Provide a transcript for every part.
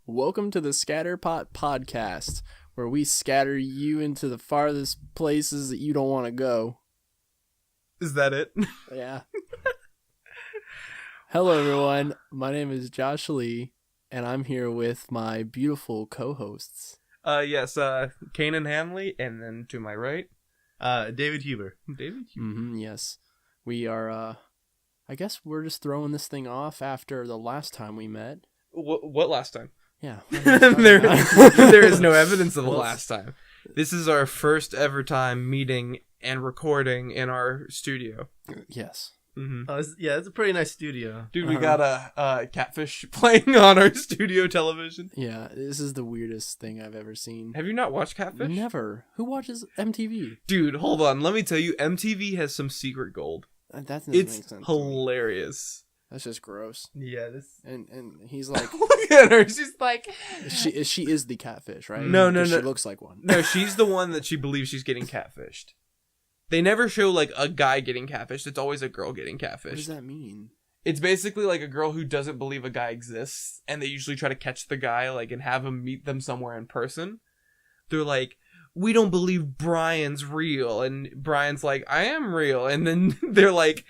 Welcome to the Scatterpot Podcast, where we scatter you into the farthest places that you don't want to go. Is that it? Yeah. Hello, everyone. My name is Josh Lee, and I'm here with my beautiful co-hosts. Yes, Kanan Hanley, and then to my right, David Huber. David Huber. Yes. We are, I guess we're just throwing this thing off after the last time we met. What last time? Yeah. There is no evidence of the last time. This is our first ever time meeting and recording in our studio. Yes. Mm-hmm. It's a pretty nice studio. Dude, we got a catfish playing on our studio television. Yeah, this is the weirdest thing I've ever seen. Have you not watched Catfish? Never. Who watches MTV? Dude, hold on. Let me tell you, MTV has some secret gold. That doesn't make It's sense. hilarious. That's just gross. Yeah, this. And he's like, Look at her. She's like, she is the catfish, right? No. She looks like one. No, she's the one that she believes she's getting catfished. They never show like a guy getting catfished. It's always a girl getting catfished. What does that mean? It's basically like a girl who doesn't believe a guy exists, and they usually try to catch the guy like and have him meet them somewhere in person. They're like, we don't believe Brian's real, and Brian's like, I am real, and then they're like,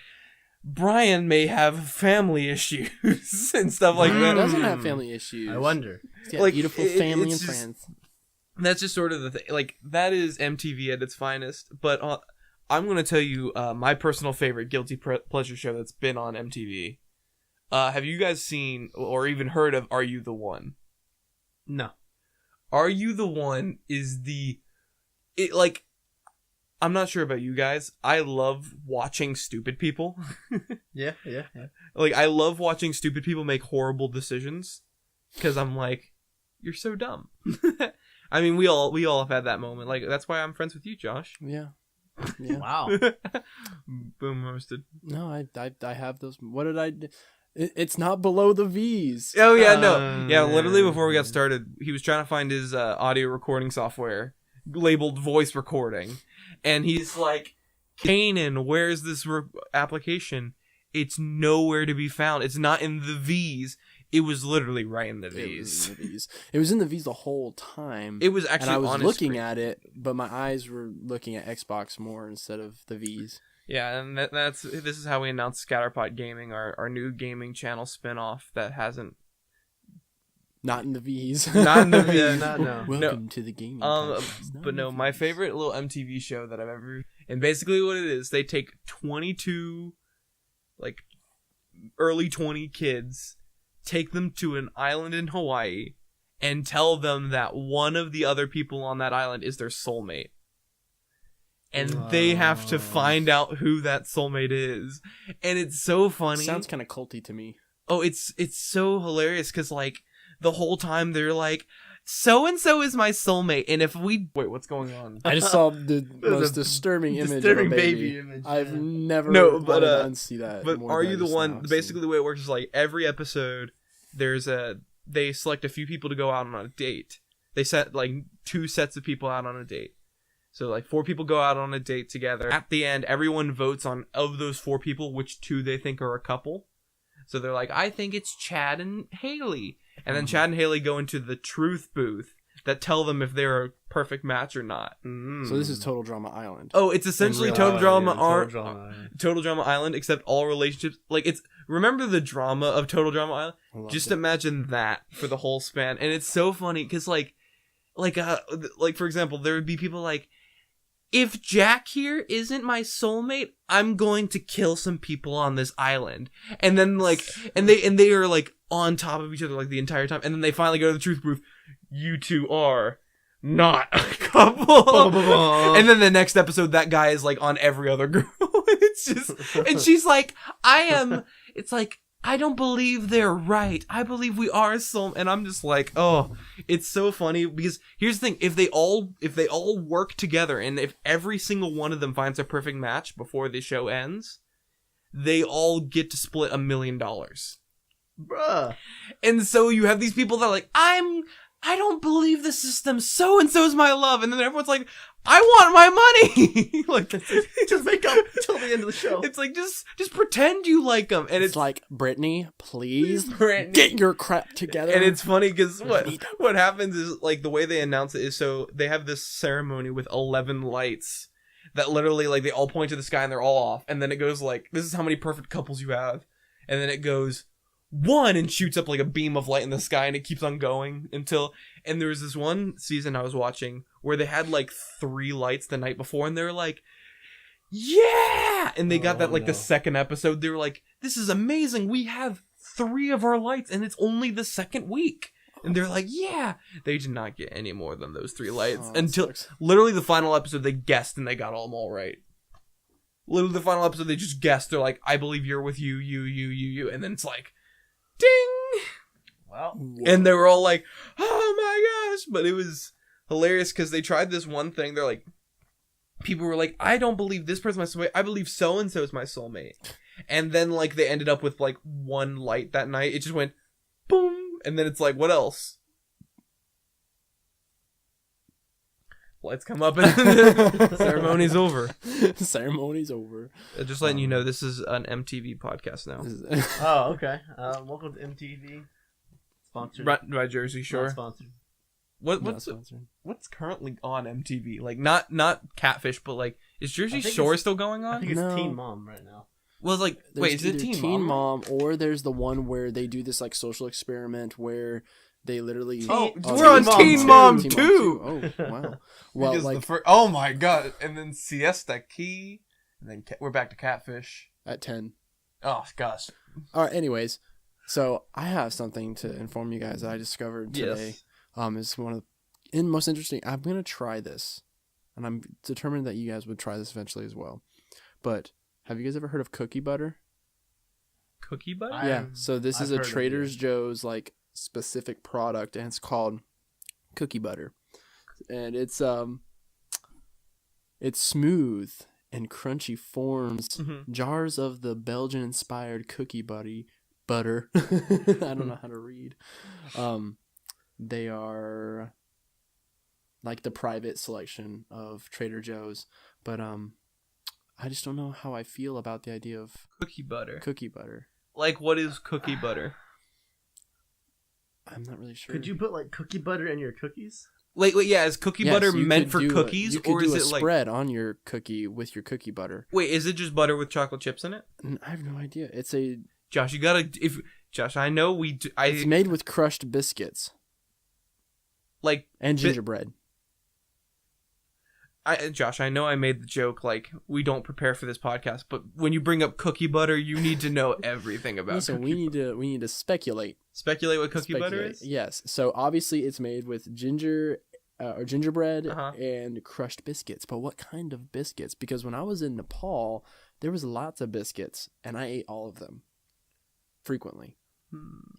Brian may have family issues and stuff like Brian that. doesn't have family issues. I wonder. He's got Like, beautiful family and just- friends. That's just sort of the thing. Like, that is MTV at its finest. But I'm going to tell you my personal favorite guilty pleasure show that's been on MTV. Have you guys seen or even heard of Are You the One? No. Are You the One is I'm not sure about you guys. I love watching stupid people. Yeah. Like, I love watching stupid people make horrible decisions. Because I'm like, you're so dumb. I mean, we all have had that moment. Like, that's why I'm friends with you, Josh. Yeah. Wow. Boom roasted. No, I have those. What did I do? It's not below the V's. Oh, yeah, no. Yeah, literally before we got started, he was trying to find his audio recording software labeled voice recording. And he's like, Kanan, where's this application? It's nowhere to be found. It's not in the V's. It was literally right in the V's. It was in the V's the whole time. It was actually and I on was his looking screen. at it, but my eyes were looking at Xbox more instead of the V's. Yeah, and this is how we announced Scatterpot Gaming, our new gaming channel spinoff that hasn't... Not in the V's. Not in the V's. No. Welcome to the gaming podcast. But no, my favorite little MTV show that I've ever... And basically what it is, they take 22, like, early 20 kids, take them to an island in Hawaii, and tell them that one of the other people on that island is their soulmate. And they have to find out who that soulmate is. And it's so funny. Sounds kind of culty to me. Oh, it's so hilarious, because, like, the whole time they're like, so-and-so is my soulmate, and if we... Wait, what's going on? I just saw the most disturbing image of a baby. image. I've never but wanted to unsee that. But more Are than You I the just One? now Basically, seen. the way it works is like every episode, they select a few people to go out on a date. They set like 2 sets of people out on a date. So like 4 people go out on a date together. At the end, everyone votes on of those 4 people which 2 they think are a couple. So they're like, I think it's Chad and Haley. And then Chad and Haley go into the truth booth that tell them if they're a perfect match or not. So this is Total Drama Island. Oh, it's essentially In real Total life, Drama yeah, Total Drama Island, except all relationships. Like, it's... Remember the drama of Total Drama Island? Just imagine that for the whole span. And it's so funny, because, like, for example, there would be people like, if Jack here isn't my soulmate, I'm going to kill some people on this island. And then, like, and they are, like, on top of each other, like, the entire time. And then they finally go to the truth booth. You 2 are not a couple. And then the next episode, that guy is, like, on every other girl. It's just, and she's like, it's like, I don't believe they're right. I believe we are soul. And I'm just like, oh, it's so funny, because here's the thing. If they all work together, and if every single one of them finds a perfect match before the show ends, they all get to split $1 million. Bruh. And so you have these people that are like, I don't believe the system. So and so's my love, and then everyone's like, I want my money. Like, just make up until the end of the show. it's like just pretend you like them, and It's like, Brittany, please Brittany. get your crap together. And it's funny because what happens is, like, the way they announce it is, so they have this ceremony with 11 lights that literally, like, they all point to the sky and they're all off, and then it goes like, this is how many perfect couples you have, and then it goes 1 and shoots up like a beam of light in the sky, and it keeps on going until. And there was this one season I was watching where they had like 3 lights the night before, and they were like, yeah, and they got that like the second episode. They were like, this is amazing, we have 3 of our lights and it's only the second week. And they're like, yeah. They did not get any more than those 3 lights until literally the final episode. They guessed and they got them all right. Literally the final episode, they just guessed. They're like, I believe you're with you. And then it's like, ding. Wow. And they were all like, oh my gosh. But it was hilarious because they tried this one thing. They're like, people were like, I don't believe this person's my soulmate. I believe so-and-so is my soulmate. And then like they ended up with like 1 light that night. It just went boom. And then it's like, what else? Lights come up and the ceremony's over. Ceremony's over. Just letting you know, this is an MTV podcast now. Oh, okay. Welcome to MTV. Sponsored By Jersey Shore. Not sponsored. What's currently on MTV? Like not Catfish, but like, is Jersey Shore still going on? I think it's Teen Mom right now. Well, it's like, wait, is it Teen Mom? Or there's the one where they do this like social experiment where they literally. We're on Teen Mom 2. Oh wow! Well, because like oh my god, and then Siesta Key, and then we're back to Catfish at 10. Oh gosh. All right. Anyways, so I have something to inform you guys that I discovered today. Yes. It's one of the most interesting. I'm gonna try this, and I'm determined that you guys would try this eventually as well. But have you guys ever heard of cookie butter? Cookie butter? Yeah. So this is a Trader Joe's like specific product, and it's called cookie butter, and it's smooth and crunchy forms, jars of the Belgian-inspired cookie butter. I don't know how to read. They are like the private selection of Trader Joe's, but I just don't know how I feel about the idea of cookie butter. Like, what is cookie butter? I'm not really sure. Could you put like cookie butter in your cookies? Wait, yeah, is cookie butter meant for cookies, or is it like spread on your cookie with your cookie butter? Wait, is it just butter with chocolate chips in it? I have no idea. It's a Josh, you gotta Josh, I know it's made with crushed biscuits, like and gingerbread. Josh, I know I made the joke like we don't prepare for this podcast, but when you bring up cookie butter, you need to know everything about. Listen, we need to speculate. Speculate what cookie butter is? Yes. So obviously it's made with gingerbread and crushed biscuits. But what kind of biscuits? Because when I was in Nepal, there was lots of biscuits, and I ate all of them frequently.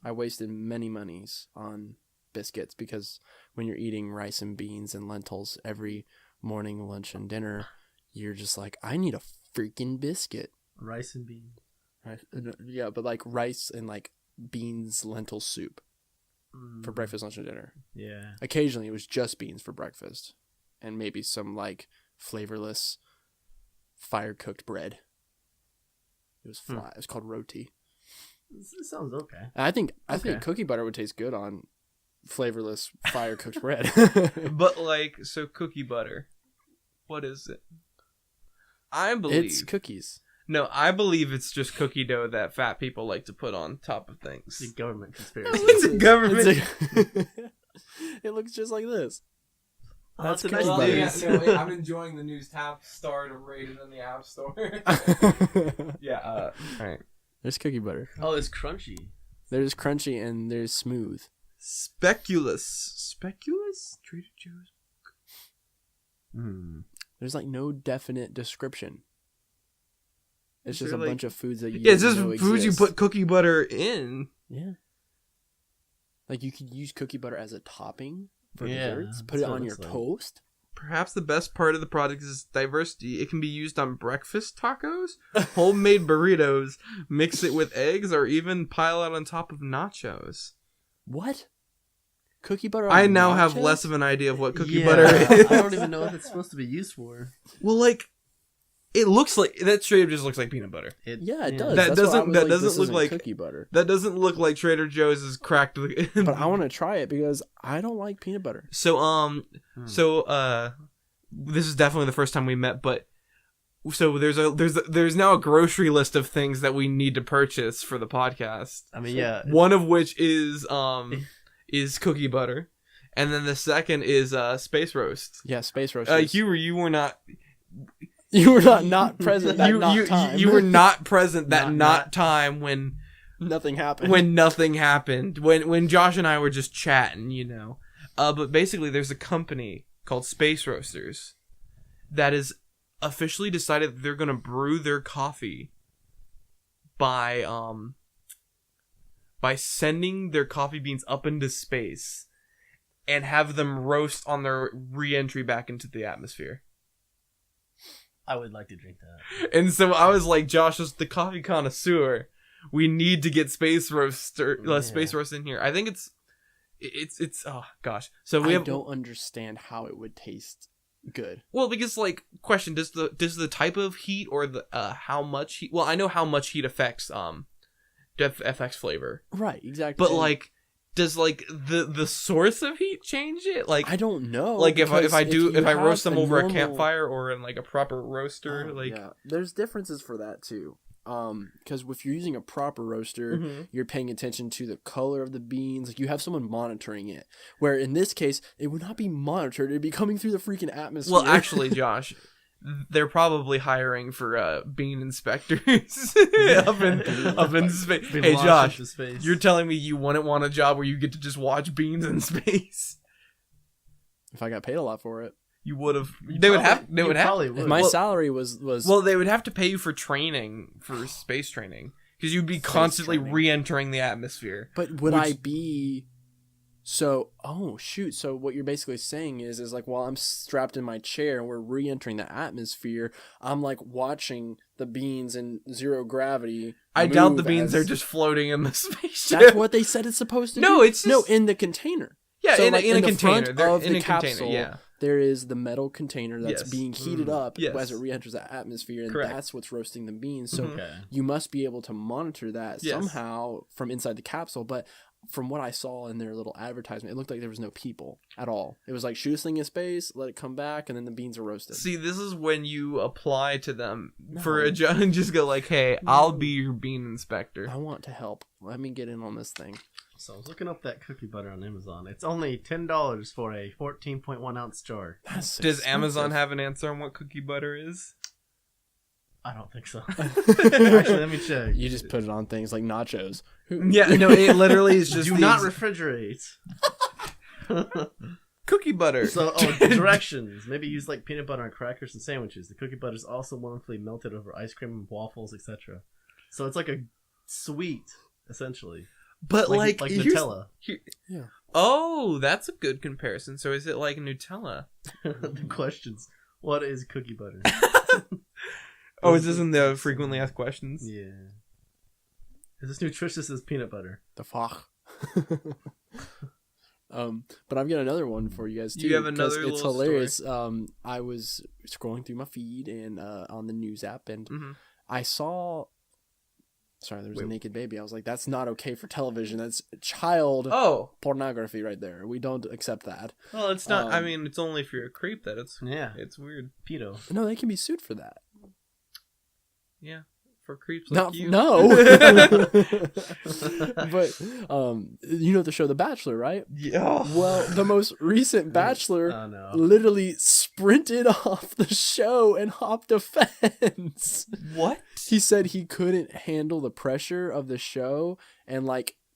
I wasted many monies on biscuits because when you're eating rice and beans and lentils every morning, lunch, and dinner, you're just like, I need a freaking biscuit. Rice and beans. Right? Yeah, but like rice and like beans lentil soup for breakfast, lunch, and dinner. Yeah. Occasionally it was just beans for breakfast and maybe some like flavorless fire cooked bread. It was fly. It was called roti. This sounds okay. I think cookie butter would taste good on flavorless fire cooked bread. But like, so cookie butter, what is it? I believe it's cookies. No, I believe it's just cookie dough that fat people like to put on top of things. It's a government conspiracy. It's a government. It looks just like this. That's That's a nice cookie news. butter. I'm enjoying the news tab star to rate it in the App Store. Yeah. All right. There's cookie butter. Oh, it's crunchy. There's crunchy and there's smooth. Speculous. Trader Joe's. There's like no definite description. It's just a like, bunch of foods that you it's just know foods exist. you put cookie butter in. Yeah. Like you could use cookie butter as a topping for Yeah, desserts. Put that's it what on it your looks like. toast. Perhaps the best part of the product is diversity. It can be used on breakfast tacos, homemade burritos, mix it with eggs, or even pile it on top of nachos. What? Cookie butter. I now nachos? have less of an idea of what cookie butter is. I don't even know what it's supposed to be used for. Well, like, it looks like that. Straight up just looks like peanut butter. It does. That That's doesn't. That this doesn't look isn't like cookie butter. That doesn't look like Trader Joe's is cracked. But I want to try it because I don't like peanut butter. So this is definitely the first time we met, but so there's now a grocery list of things that we need to purchase for the podcast. I mean, yeah. One of which is cookie butter, and then the second is space roast. Yeah, space roast. You were not. You were not present that time. You were not present that time when nothing happened. When Josh and I were just chatting, you know. But basically, there's a company called Space Roasters that is officially decided that they're gonna brew their coffee by sending their coffee beans up into space and have them roast on their re-entry back into the atmosphere. I would like to drink that. And so I was like, Josh is the coffee connoisseur. We need to get space roast in here. I think it's oh gosh. So I don't understand how it would taste good. Well, because question, does the type of heat or the how much heat? Well, I know how much heat affects flavor. Right, exactly. But does the source of heat change it? I don't know. If I roast them over a campfire or in a proper roaster, yeah, there's differences for that too. Because if you're using a proper roaster, you're paying attention to the color of the beans. You have someone monitoring it. Where in this case, it would not be monitored. It'd be coming through the freaking atmosphere. Well, actually, Josh, they're probably hiring for bean inspectors up in space. Hey, Josh, you're telling me you wouldn't want a job where you get to just watch beans in space? If I got paid a lot for it. You would have. They would have. If my salary was. Well, they would have to pay you for space training, because you'd be constantly re-entering the atmosphere. But would I be? So, oh shoot! So what you're basically saying is while I'm strapped in my chair and we're re-entering the atmosphere, I'm watching the beans in zero gravity. I doubt the beans are just floating in the spaceship. That's what they said it's supposed to. No, do. it's just... in the container. Yeah, so in a Front container. of in the a capsule, container. Yeah. There is the metal container that's being heated up as it re-enters the atmosphere, and Correct. That's what's roasting the beans. So you must be able to monitor that somehow from inside the capsule. But from what I saw in their little advertisement, it looked like there was no people at all. It was shoot this thing in space, let it come back, and then the beans are roasted. See, this is when you apply to them for a job and just go hey, I'll be your bean inspector. I want to help. Let me get in on this thing. So I was looking up that cookie butter on Amazon. It's only $10 for a 14.1 ounce jar. Does Amazon have an answer on what cookie butter is? I don't think so. Actually, let me check. You just put it on things like nachos. Yeah, no, it literally is just... Do not refrigerate. Cookie butter. So, directions. Maybe use peanut butter on crackers and sandwiches. The cookie butter is also wonderfully melted over ice cream and waffles, etc. So it's like a sweet, essentially. But like Nutella. Yeah. Oh, that's a good comparison. So is it like Nutella? The questions. What is cookie butter? Is this in the frequently asked questions? Yeah. Is this nutritious as peanut butter? The fuck. But I've got another one for you guys too. You have another it's little hilarious. Story. I was scrolling through my feed and on the news app, and I saw... Sorry, there was a naked baby. I was like, that's not okay for television. That's child pornography right there. We don't accept that. Well, it's not. I mean, it's only if you're a creep that it's weird. Pedo. No, they can be sued for that. Yeah, for creeps like you. No. But you know the show The Bachelor, right? Yeah. Well, the most recent Bachelor no. literally sprinted off the show and hopped a fence. What? He said he couldn't handle the pressure of the show and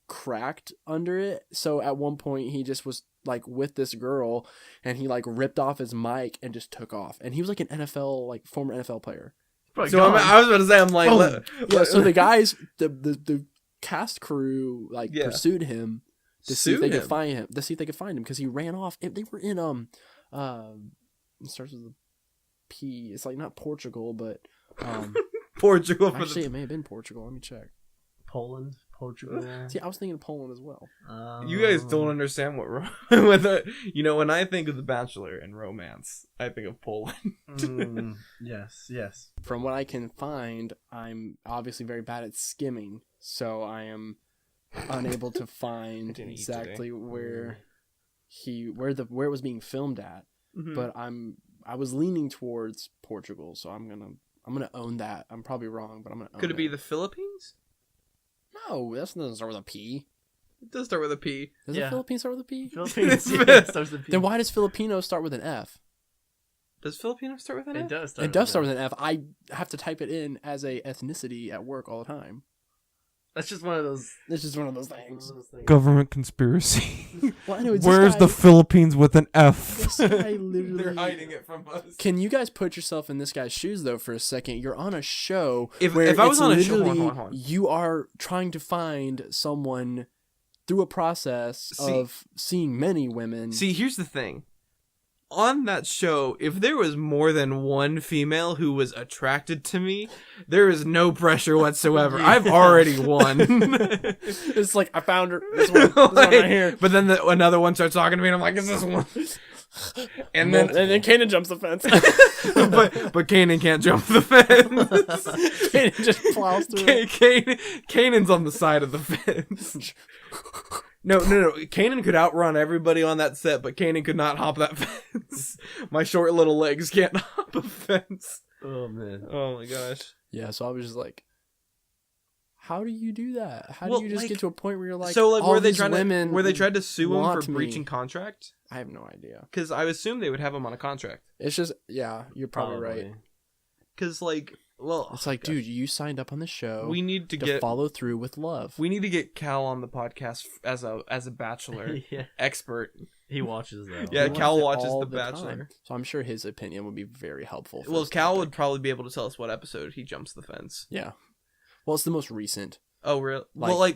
cracked under it. So at one point he just was with this girl and he ripped off his mic and just took off. And he was an NFL, former NFL player. So I was about to say, I'm yeah. So the guys, the cast crew, pursued him to see if they could find him. Because he ran off. They were in it starts with a P. It's not Portugal, but Portugal. Actually, it may have been Portugal. Let me check. Poland. Portugal. See, I was thinking of Poland as well. You guys don't understand what when I think of The Bachelor and romance, I think of Poland. Yes. From what I can find, I'm obviously very bad at skimming, so I am unable to find exactly where it was being filmed at. Mm-hmm. But I was leaning towards Portugal, so I'm gonna own that. I'm probably wrong, but I'm gonna own Could it be the Philippines? No, that doesn't start with a P. It does start with a P. Does the Philippines start with a P? Philippines starts with a P. Then why does Filipino start with an F? Does Filipino start with an F? It does start with an F. I have to type it in as a ethnicity at work all the time. That's just one of those. It's just one of those things. Government conspiracy. Well, anyways, where's the Philippines with an F? This guy literally. They're hiding it from us. Can you guys put yourself in this guy's shoes though for a second? You're on a show. If I was on a show, hold on. You are trying to find someone through a process of seeing many women. See, here's the thing. On that show, if there was more than one female who was attracted to me, there is no pressure whatsoever. I've already won. It's like, I found her. This one right here. But then another one starts talking to me, and I'm like, is this one? And then Kanan jumps the fence. but Kanan can't jump the fence. Kanan just plows through Kanan's on the side of the fence. No. Kanan could outrun everybody on that set, but Kanan could not hop that fence. My short little legs can't hop a fence. Oh, man. Oh, my gosh. Yeah, so I was just like, how do you do that? How do you just get to a point where you're like, so like, were they tried to sue him for breaching contract? I have no idea. Because I assume they would have him on a contract. It's just, yeah, you're probably right. Because, like, well... It's like, dude, you signed up on the show. We need to follow through with love. We need to get Cal on the podcast as a Bachelor expert. He watches that. Yeah, Cal watches The Bachelor. Time. So I'm sure his opinion would be very helpful. Well, Cal would probably be able to tell us what episode he jumps the fence. Yeah. Well, it's the most recent. Oh, really? Well,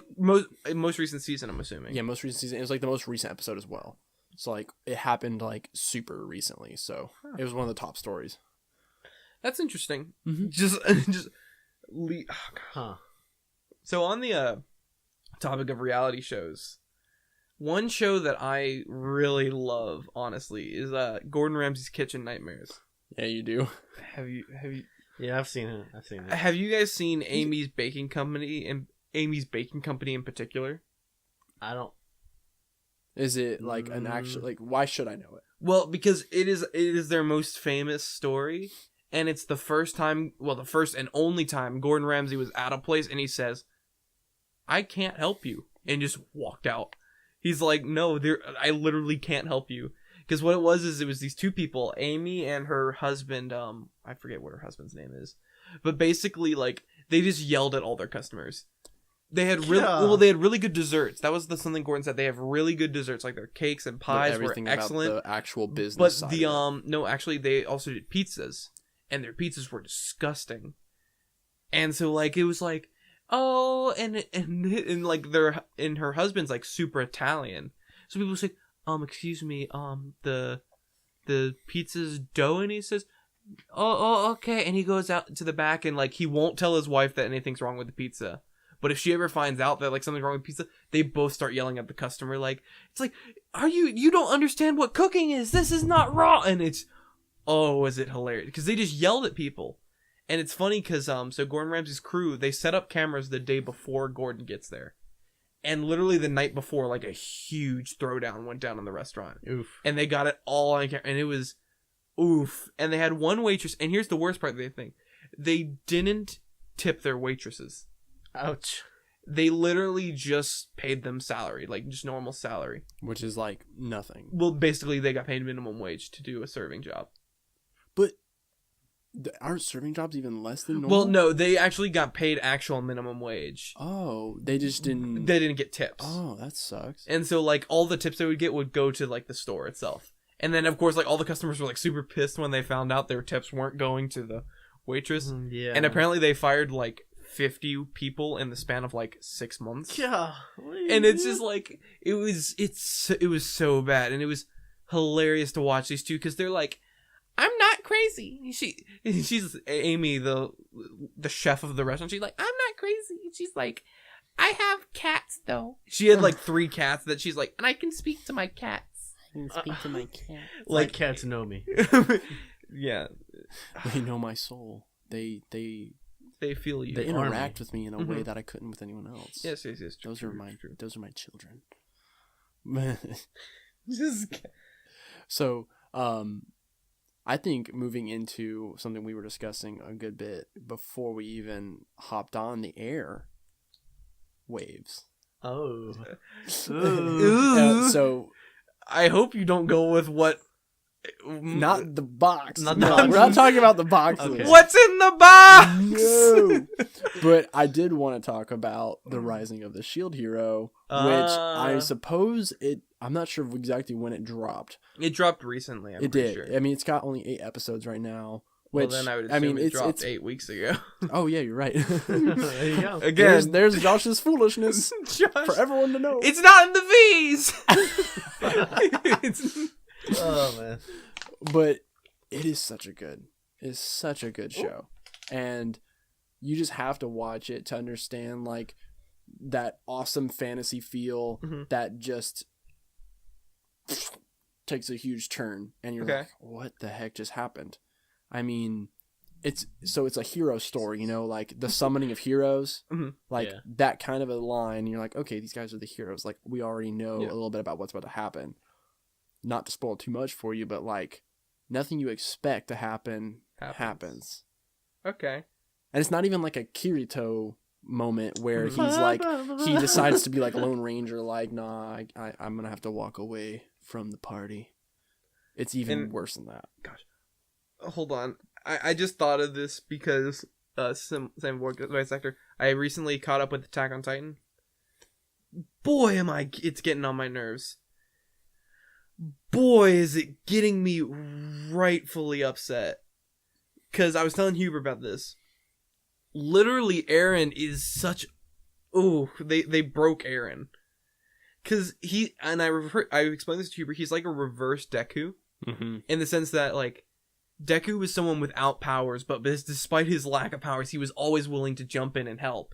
most recent season, I'm assuming. Yeah, most recent season. It was like the most recent episode as well. So like it happened like super recently. So it was one of the top stories. That's interesting. Mm-hmm. So on the topic of reality shows, one show that I really love, honestly, is Gordon Ramsay's Kitchen Nightmares. Yeah, you do. Have you? Yeah, I've seen it. Have you guys seen Amy's Baking Company and Amy's Baking Company in particular? I don't. Is it like an actual, like, why should I know it? Well, because it is their most famous story, and it's the first and only time Gordon Ramsay was at a place and he says, I can't help you, and just walked out. He's like, no, I literally can't help you. Because what it was these two people, Amy and her husband, I forget what her husband's name is, but basically, like, they just yelled at all their customers. They had really good desserts. That was something Gordon said. They have really good desserts, like their cakes and pies were excellent. About the actual business. But side actually, they also did pizzas, and their pizzas were disgusting. And so, like, it was like, oh, and like her husband's like super Italian, so people say, excuse me, the pizza's dough, and he says, oh, okay, and he goes out to the back and like he won't tell his wife that anything's wrong with the pizza. But if she ever finds out that like something's wrong with pizza, they both start yelling at the customer. Like, it's like, you don't understand what cooking is. This is not raw. And it's, is it hilarious? Because they just yelled at people. And it's funny because, so Gordon Ramsay's crew, they set up cameras the day before Gordon gets there. And literally the night before, like a huge throwdown went down in the restaurant. Oof. And they got it all on camera. And it was, oof. And they had one waitress. And here's the worst part of the thing. They didn't tip their waitresses. Ouch. They literally just paid them salary, like just normal salary. Which is like nothing. Well, basically they got paid minimum wage to do a serving job. But aren't serving jobs even less than normal? Well, no, they actually got paid actual minimum wage. Oh, they just didn't... They didn't get tips. Oh, that sucks. And so like all the tips they would get would go to like the store itself. And then of course like all the customers were like super pissed when they found out their tips weren't going to the waitress. Yeah. And apparently they fired like 50 people in the span of like 6 months. Yeah. And it's just like it was so bad, and it was hilarious to watch these two because they're like, I'm not crazy. She's Amy, the chef of the restaurant. She's like, I'm not crazy. She's like, I have cats though. She had like 3 cats that she's like, and I can speak to my cats. I can speak to my cat. Like cats know me. Yeah. They know my soul. They feel you. They interact with me in a way that I couldn't with anyone else. Yes. Those are my children. So, I think moving into something we were discussing a good bit before we even hopped on the air, waves. Oh. So I hope you don't go with what. Not the box. Not No, the box. we're not talking about the box. Okay. What's in the box? No. But I did want to talk about the Rising of the Shield Hero, which I suppose I'm not sure exactly when it dropped. It dropped recently. It did. Sure. I mean, it's got only 8 episodes right now. Which, well, then I would assume it dropped 8 weeks ago. Oh yeah, you're right. There you go. Again, there's Josh's foolishness for everyone to know. It's not in the V's. Oh man. But it's such a good show. And you just have to watch it to understand like that awesome fantasy feel that just takes a huge turn and you're like, what the heck just happened? I mean, it's a hero story, you know, like the summoning of heroes, that kind of a line. You're like, okay, these guys are the heroes. Like we already know a little bit about what's about to happen. Not to spoil too much for you, but like nothing you expect to happen happens. Okay. And it's not even like a Kirito moment where he's like, he decides to be like a Lone Ranger, like, nah, I'm going to have to walk away from the party. It's even worse than that. Gosh. Hold on. I just thought of this because same voice actor. I recently caught up with Attack on Titan. Boy, it's getting on my nerves. Boy, is it getting me rightfully upset. Because I was telling Huber about this. Literally, Eren is such... Ooh, they broke Eren. Because I explained this to Huber, he's like a reverse Deku. Mm-hmm. In the sense that, like, Deku was someone without powers, but despite his lack of powers, he was always willing to jump in and help.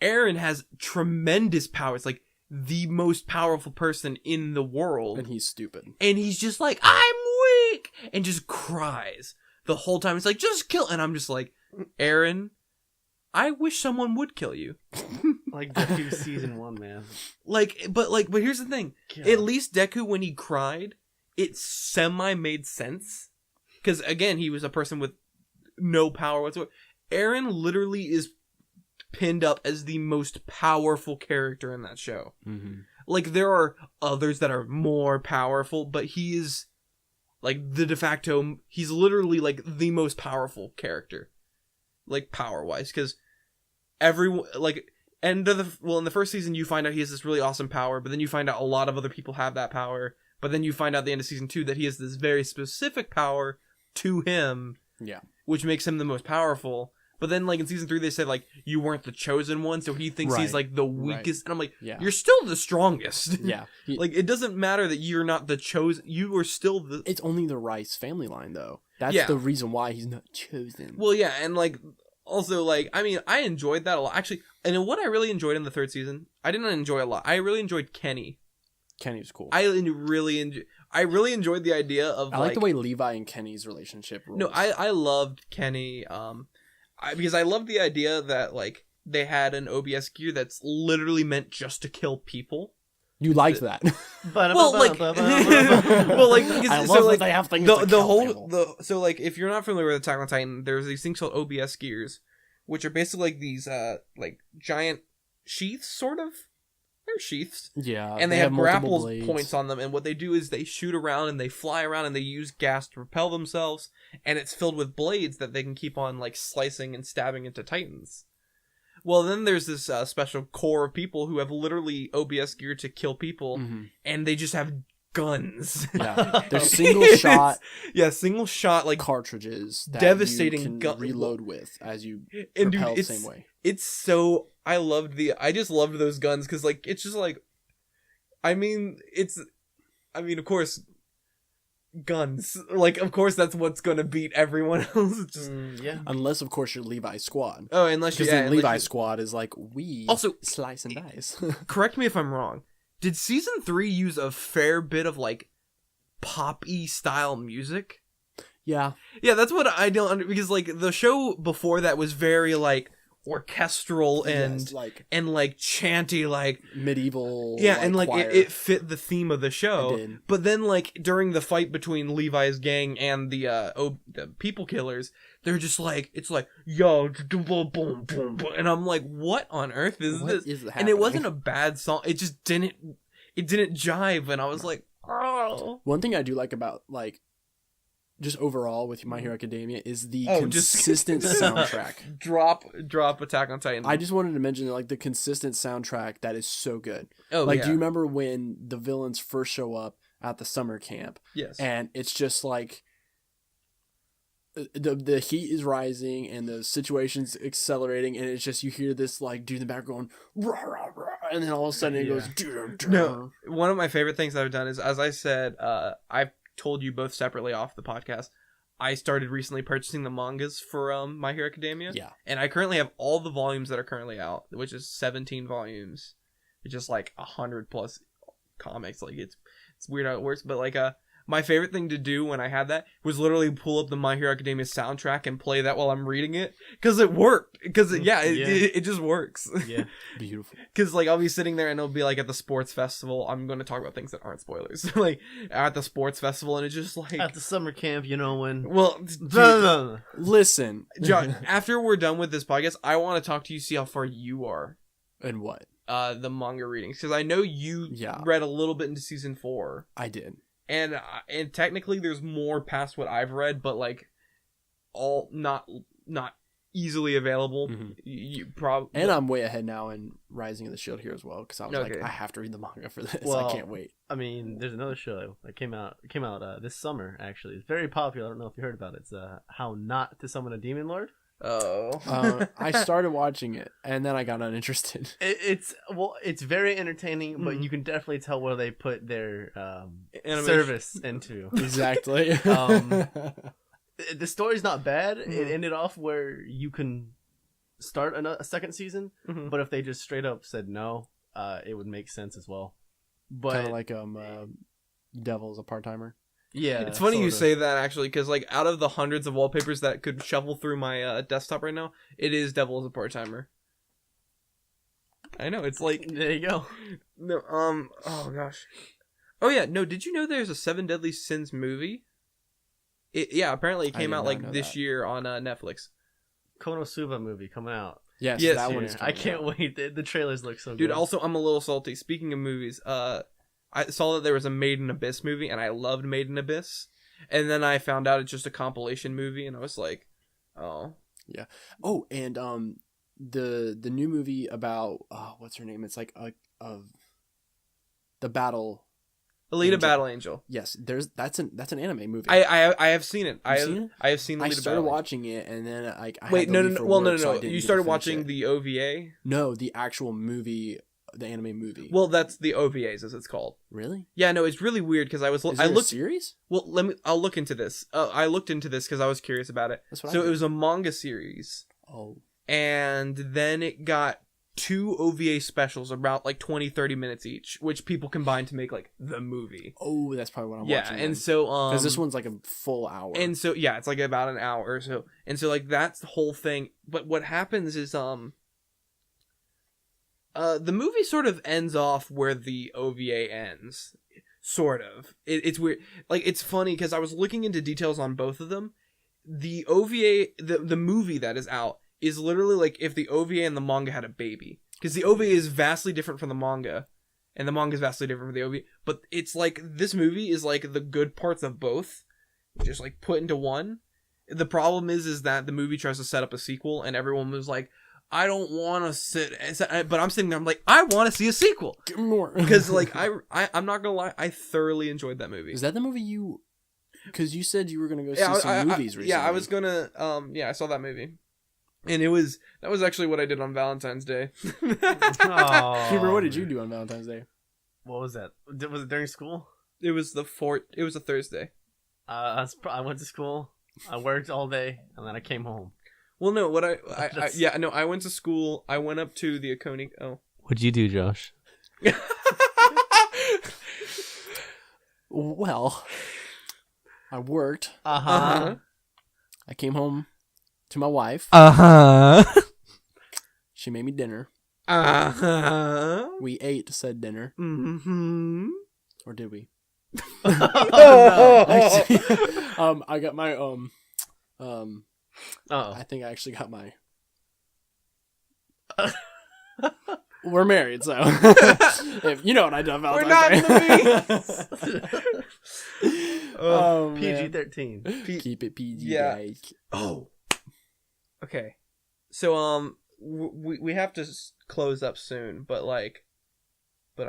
Eren has tremendous powers, like, the most powerful person in the world. And he's stupid. And he's just like, I'm weak! And just cries the whole time. It's like, just kill... And I'm just like, Eren, I wish someone would kill you. Like Deku season 1, man. But here's the thing. Yeah. At least Deku, when he cried, it semi-made sense. Because, again, he was a person with no power whatsoever. Eren literally is pinned up as the most powerful character in that show. Mm-hmm. Like, there are others that are more powerful, but he is, like, the de facto... He's literally, like, the most powerful character. Like, power-wise. Because everyone... Like... in the first season, you find out he has this really awesome power, but then you find out a lot of other people have that power. But then you find out at the end of season 2 that he has this very specific power to him, which makes him the most powerful. But then, like, in season 3, they said, like, you weren't the chosen one, so he thinks he's, like, the weakest. Right. And I'm like, you're still the strongest. Yeah. Like, it doesn't matter that you're not the chosen. You are still the... It's only the Rice family line, though. That's the reason why he's not chosen. Well, yeah, and, like... Also, like, I mean, I enjoyed that a lot. Actually, and what I really enjoyed in the 3rd season, I didn't enjoy a lot. I really enjoyed Kenny. Kenny was cool. I really enjoyed the idea of, I like the way Levi and Kenny's relationship rolls. No, I loved Kenny, because I loved the idea that, like, they had an OBS gear that's literally meant just to kill people. You liked that. Well, like, I love that they have things to kill people. So, like, if you're not familiar with Attack on Titan, there's these things called OBS gears, which are basically like these, like, giant sheaths, sort of. They're sheaths. Yeah. And they have grapple points on them, and what they do is they shoot around and they fly around and they use gas to propel themselves, and it's filled with blades that they can keep on, like, slicing and stabbing into titans. Well, then there's this special core of people who have literally OBS gear to kill people, and they just have guns. Yeah, they're single shot, like, cartridges that devastating you can reload with as you and propel dude, the same way. It's so... I just loved those guns, because, like, it's just like... of course, guns. Like, of course, that's what's gonna beat everyone else. Just yeah. Unless, of course, you're Levi's squad. oh, unless you Because Levi's squad is like, we Also, slice and dice. correct me if I'm wrong. Did season 3 use a fair bit of like poppy style music? Yeah. Yeah, that's what I don't because like the show before that was very like orchestral and Yes, like and like chanty, like medieval. yeah, and like choir. it fit the theme of the It show. did. But then like during the fight between Levi's gang and the people killers, they're just like it's like yo boom boom boom boom, and I'm like, what on earth is What this? is And it happening? wasn't a bad song. It just didn't jive, and I was like, oh. One thing I do like about like just overall with My Hero Academia is the Oh, consistent soundtrack. Drop Attack on Titan. I just wanted to mention like the consistent soundtrack that is so good. oh Like, yeah. do you remember when the villains first show up at the summer camp Yes. and it's just like the heat is rising and the situation's accelerating and it's just you hear this like dude in the background going rah, rah, rah, and then all of a sudden it goes No, one of my favorite things I've done is, as I said, I've told you both separately off the podcast, I started recently purchasing the mangas for My Hero Academia. Yeah. And I currently have all the volumes that are currently out, which is 17 volumes. It's just like 100 plus comics. Like it's weird how it works, but like my favorite thing to do when I had that was literally pull up the My Hero Academia soundtrack and play that while I'm reading it, because it worked. Because it just works. Yeah. Beautiful. Because like I'll be sitting there and it'll be like at the sports festival. I'm going to talk about things that aren't spoilers. Like at the sports festival, and it's just like At the summer camp, you know when. well, dude, Listen. John, after we're done with this podcast, I want to talk to you, see how far you are. And what? The manga readings, because I know you Yeah. read a little bit into season 4. I did. And technically there's more past what I've read, but like all not easily available. Mhm. You probably And I'm way ahead now in Rising of the Shield here as well because I was Okay. like, I have to read the manga for this. Well, I can't wait. I mean, there's another show that came out this summer. Actually, it's very popular. I don't know if you heard about it. It's How Not to Summon a Demon Lord. I started watching it and then I got uninterested. It's very entertaining, but Mhm. you can definitely tell where they put their Animation. service into. Exactly. The story's not bad. Mhm. It ended off where you can start a second season, Mhm. but if they just straight up said no, it would make sense as well. But Kind of like Devil's a part-timer. yeah, It's funny you sorta. say that, actually, because like out of the hundreds of wallpapers that could shuffle through my desktop right now, it is Devil as a part-timer. I know, it's like There you go. no oh gosh. Oh yeah, no, did you know there's a 7 Deadly Sins movie? Apparently it I came did out not like know this that. year on Netflix. Konosuba movie coming out. Yes, Yes, that one Yeah, is I coming can't out. wait. The trailers look so Dude, good. also I'm a little salty. Speaking of movies, I saw that there was a Made in Abyss movie, and I loved Made in Abyss. And then I found out it's just a compilation movie, and I was like, oh. Oh, and the new movie about what's her name? It's like the battle. Alita Angel. Battle Angel. Yes, that's an anime movie. I have seen it. You've seen it? I have seen Alita I started Battle Angel. watching it and then I Wait, had to no. leave for Well, work, so I no. didn't You get to started finish watching it. the OVA? No, the actual movie, the anime movie. Well, that's the OVAs, as it's called. Really? Yeah, no, it's really weird because Is I there a looked. series? Well, I'll look into this. I looked into this because I was curious about it. That's what So I it did. was a manga series, Oh, and then it got 2 OVA specials about like 20-30 minutes each, which people combined to make like the movie. that's probably what I'm Yeah, watching. and so because this one's like a full hour. and so yeah, it's like about an hour or so, and so like that's the whole thing. But what happens is the movie sort of ends off where the OVA ends, sort of. It's weird. Like it's funny because I was looking into details on both of them. The OVA, the movie that is out, is literally like if the OVA and the manga had a baby, because the OVA is vastly different from the manga, and the manga is vastly different from the OVA. But it's like this movie is like the good parts of both, just like put into one. The problem is that the movie tries to set up a sequel, and everyone was like, "I don't want to sit," but I'm sitting there, I'm like, "I want to see a sequel," Give me more. because like I'm not gonna lie, I thoroughly enjoyed that movie. Is that the movie you? Because you said you were gonna go see Yeah, some movies recently. yeah, I was gonna. I saw that movie. And that was actually what I did on Valentine's Day. Oh, Huber, what did you do on Valentine's Day? What was that? Was it during school? It was a Thursday. I went to school. I worked all day, and then I came home. Well, no, I went to school. I went up to the Oconee. Oh. What'd you do, Josh? Well, I worked. Uh-huh. I came home to my wife. Uh-huh. She made me dinner. Uh-huh. We ate said dinner. Mm-hmm. Or did we? Oh, Actually, I got my I think I actually got my. We're married, so if you know what I done about. We're not in the PG-13. Keep it PG. Yeah. Oh. Okay. So we have to close up soon, but I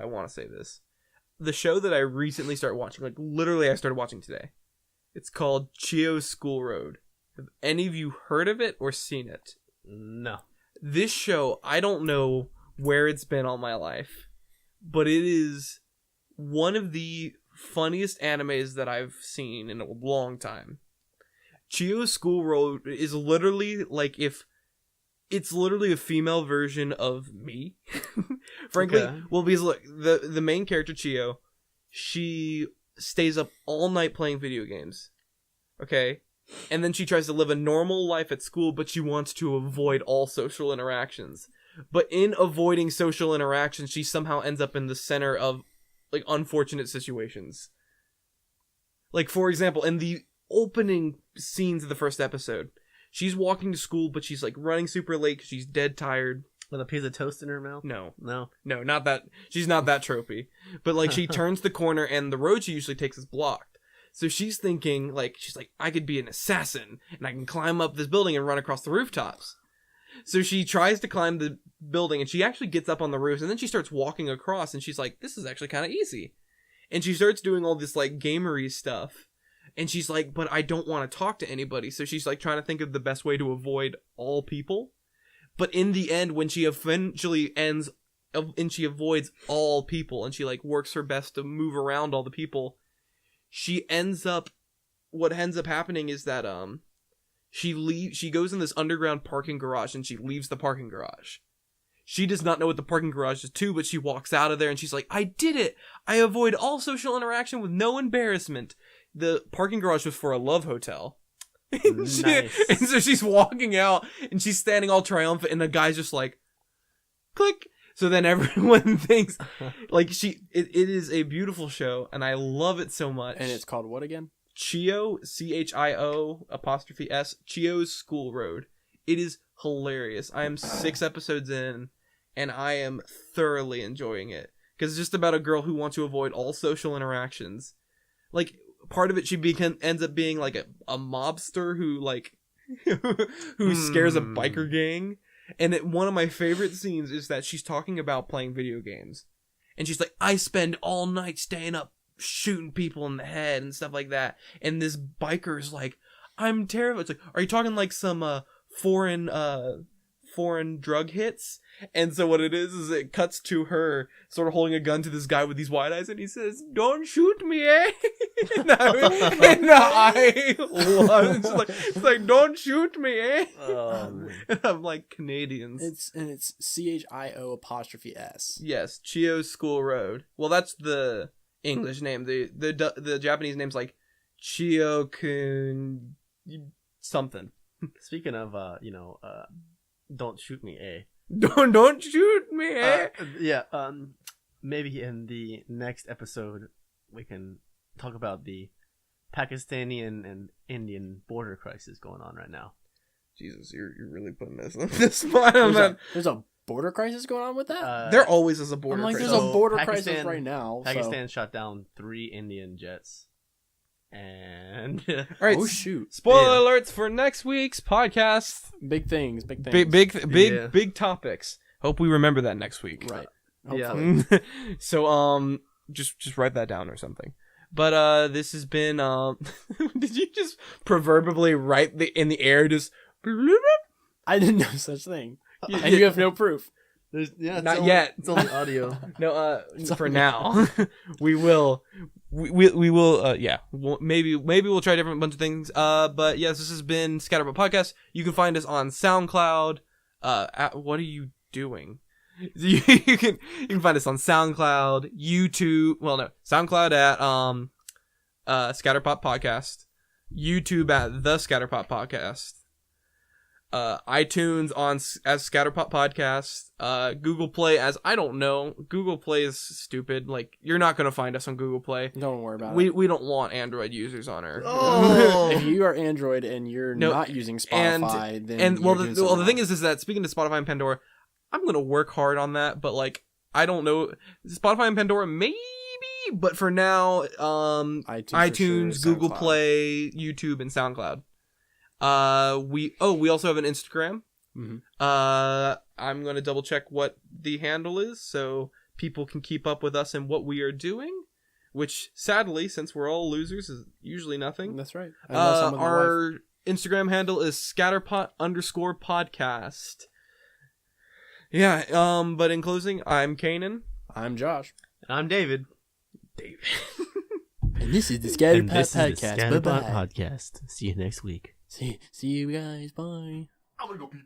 want to say this. The show that I recently started watching, literally I started watching today. It's called Chio's School Road. Have any of you heard of it or seen it? No. This show, I don't know where it's been all my life, but it is one of the funniest animes that I've seen in a long time. Chio's School Road is literally it's literally a female version of me. Frankly, okay. Well, because look, the main character Chio, she stays up all night playing video games. Okay? And then she tries to live a normal life at school, but she wants to avoid all social interactions. But in avoiding social interactions, she somehow ends up in the center of unfortunate situations. For example, in the opening scenes of the first episode, she's walking to school, but she's running super late because she's dead tired. With a piece of toast in her mouth? No, No, not that. She's not that tropey. But she turns the corner and the road she usually takes is blocked. So she's thinking I could be an assassin and I can climb up this building and run across the rooftops. So she tries to climb the building and she actually gets up on the roofs and then she starts walking across and she's like, this is actually kind of easy. And she starts doing all this gamery stuff. And she's like, but I don't want to talk to anybody. So she's trying to think of the best way to avoid all people. But in the end, when she eventually ends, and she avoids all people, and she works her best to move around all the people, what ends up happening is that she goes in this underground parking garage, and she leaves the parking garage. She does not know what the parking garage is to, but she walks out of there, and she's like, I did it! I avoid all social interaction with no embarrassment. The parking garage was for a love hotel. Nice. And so she's walking out and she's standing all triumphant and the guy's just click. So then everyone thinks it is a beautiful show and I love it so much. And it's called what again? Chio, CHIO''S, Chio's School Road. It is hilarious. I am 6 episodes in and I am thoroughly enjoying it because it's just about a girl who wants to avoid all social interactions. Part of it, she ends up being a mobster who who scares a biker gang. And one of my favorite scenes is that she's talking about playing video games, and she's like, "I spend all night staying up shooting people in the head and stuff like that." And this biker's like, "I'm terrified." It's are you talking some foreign drug hits? And so what it is it cuts to her sort of holding a gun to this guy with these wide eyes and he says, "Don't shoot me, eh?" and I love it. It's don't shoot me, eh? And I'm Canadians. It's CHIO''S. Yes, Chio's School Road. Well, that's the English name. The Japanese name's Chio-kun something. Speaking of don't shoot me, eh? Don't shoot me, eh? Maybe in the next episode we can talk about the Pakistani and Indian border crisis going on right now. Jesus, you're really putting this on this spot. There's a border crisis going on with that? There always is a border crisis. There's a border crisis right now. Pakistan shot down 3 Indian jets. And all right, oh shoot! Spoiler alerts for next week's podcast. Big things. Big topics. Hope we remember that next week. Right. Hopefully. Yeah. So just write that down or something. But this has been did you just proverbially write in the air just? I didn't know such thing. And you have no proof. Not yet. It's only audio. No, for now. We will. we will maybe we'll try a different bunch of things. But yes, this has been Scatterpot Podcast. You can find us on SoundCloud. What are you doing? You can find us on SoundCloud, YouTube. Well, no, SoundCloud at Scatterpot Podcast, YouTube at the Scatterpot Podcast, iTunes as Scatterpot Podcast, Google Play as I don't know. Google Play is stupid. Like, you're not gonna find us on Google Play. Don't worry about it. We don't want Android users on our. Oh. If you are Android and you're not using Spotify, then the thing is that speaking to Spotify and Pandora, I'm gonna work hard on that, but like I don't know, Spotify and Pandora maybe, but for now, iTunes, sure, Google Play, YouTube, and SoundCloud. We also have an Instagram. Mm-hmm. I'm gonna double check what the handle is so people can keep up with us and what we are doing. Which sadly, since we're all losers, is usually nothing. That's right. Our Instagram handle is scatterpot_podcast. Yeah, but in closing, I'm Kanan. I'm Josh. And I'm David. And this is the Scatterpot Podcast. Scatterpot Podcast. See you next week. See you guys. Bye. I'm gonna go pee.